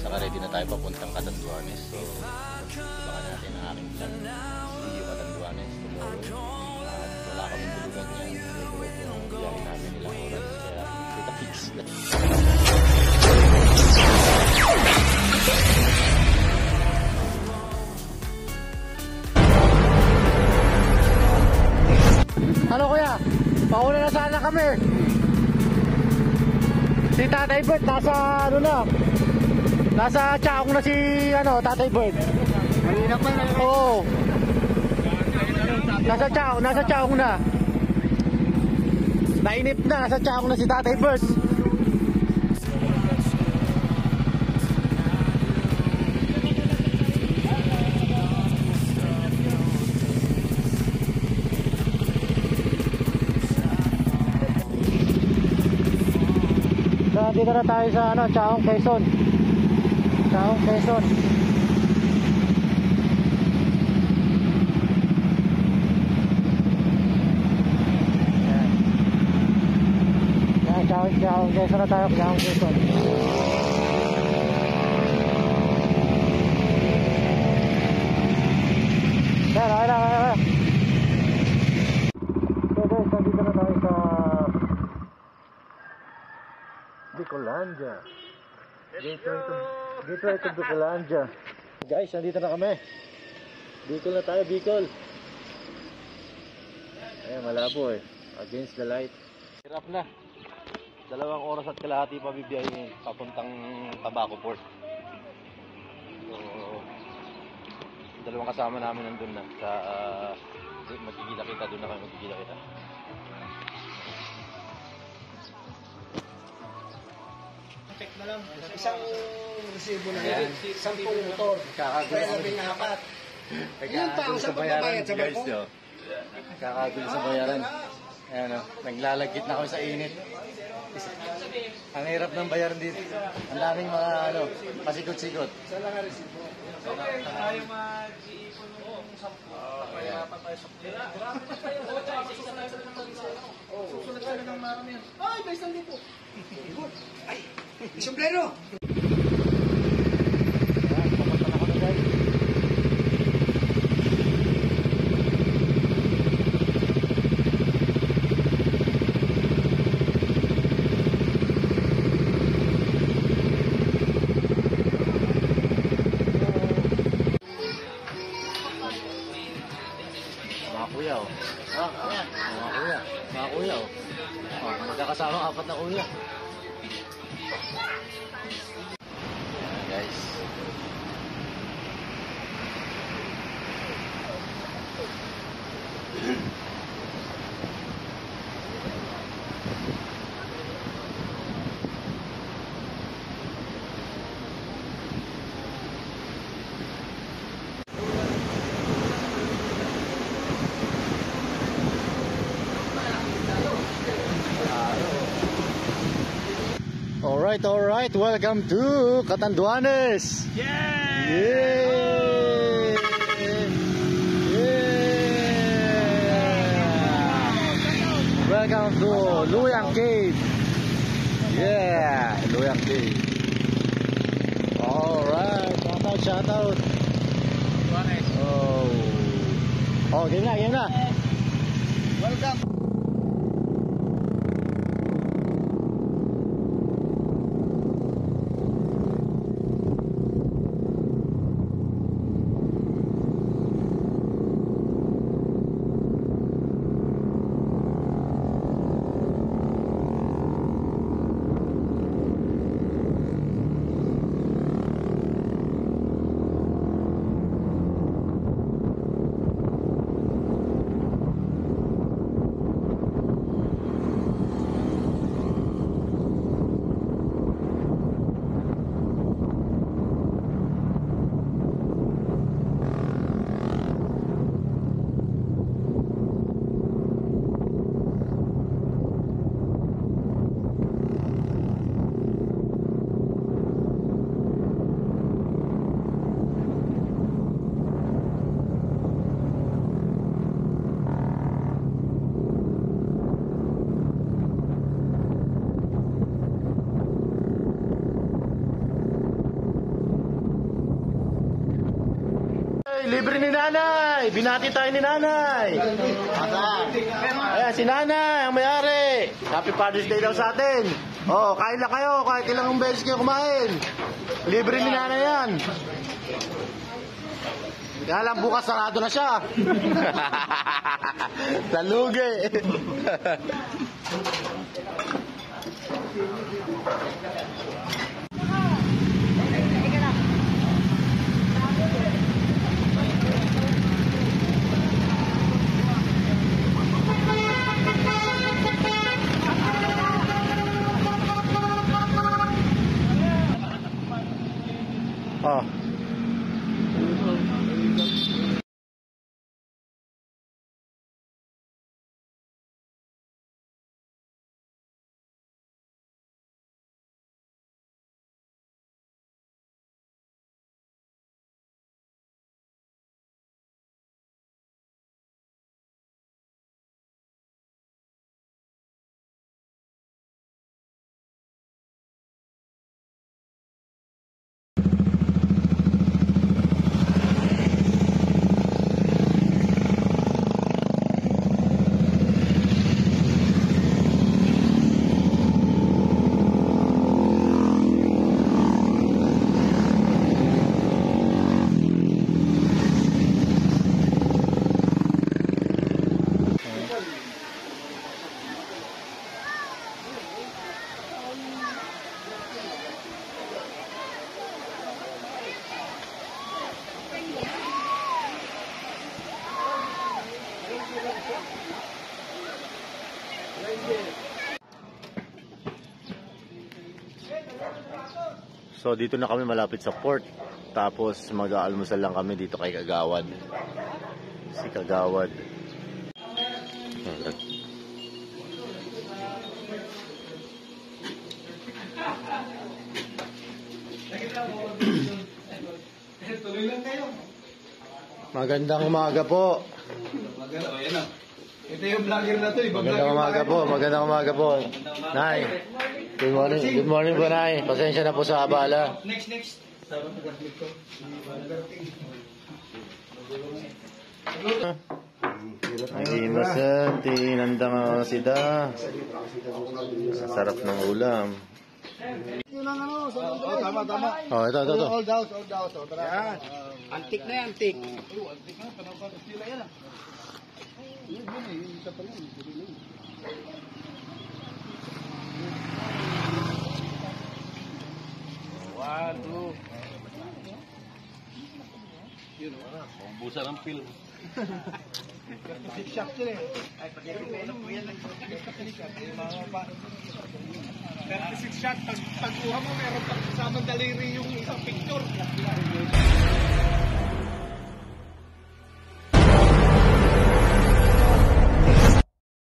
Saka ready na tayo papuntang Catanduanes. So, baka natin ang aking vlog. Video Catanduanes tomorrow. At wala kaming tulugan yan. Diretso yung biyahe namin ilang oras. Kaya kita fix. Ano kuya? Pauna na sana kami. Si Tatay Bird nasa ano na. Nasa Chaong na si Tatay Bird. Malina pa na. Oo. Nasa Chaong na. Nainip na, nasa Chaong na si Tatay Bird. Dito na tayo sa Chaong, Quezon. Chaong, Quezon. Chaong, Quezon na tayo. Chaong, Quezon. Kaya. So guys, nandito na tayo sa Bicolandia. Gateway to Bicolandia. Guys, nandito na kami. Bicol na tayo, Bicol. Ayan, malabo eh. Against the light. Hirap na. 2 oras at kalahati pa bibiyahin papuntang Tabaco Port. So, dalawang kasama namin nandun na sa magkikita-kita. Doon na kami magkikita-kita. Check na lang. Isang resibo na yan. 10 motor. Kaya 14. Yung tao sa pagbabayad sa barko. Kakagulo sa bayaran. Ayan o, naglalagkit na kami sa init. Ang hirap ng bayaran dito. Ang daming mga pasikot-sikot. Sa lang ang resibo. Okay, tayo mag-iipon yung 10. Kaya pa tayo sa pera. Susunod tayo ng marami yan. Ay, may 1,000. Ay, isumplero! Mga kuya oh. Magkakasama 4 na kuya. Guys. Alright, welcome to Catanduanes! Yay! Welcome to Luyang Cave! Yeah! Luyang Cave! Alright, shout out! Oh, game na! Welcome! libre ni nanay. Binati tayo ni nanay. Ayan, si nanay, ang may-ari. Happy Father's Day daw sa atin. Oh, kain lang kayo. Kahit ilang beses kayo kumain. Libre ni nanay yan. Kaya lang bukas sarado na siya. Talugi. Oh. So dito na kami malapit sa port. Tapos mag-aalmusal lang kami dito kay Kagawad. Si Kagawad. Magandang umaga po. Ito yung vlogger na to. Magandang umaga po. Magandang umaga po. Nay. Good morning. Good morning po, Nay. Pasensya na po sa abala. Next. Nagimasa, tinandang sida. Sarap ng ulam. Yun ang ano. Tama. Oh, ito. All out. Yan. Antik na yan, antik. Antik na, panapang sila yan. Yun, isa pa lang. Wado. Yun, wala. Busa ng film. Six shot yun eh. Ay, pag-ibig po yan. 36 shot. Pagkuha mo, meron pang kasamang daliri yung isang picture.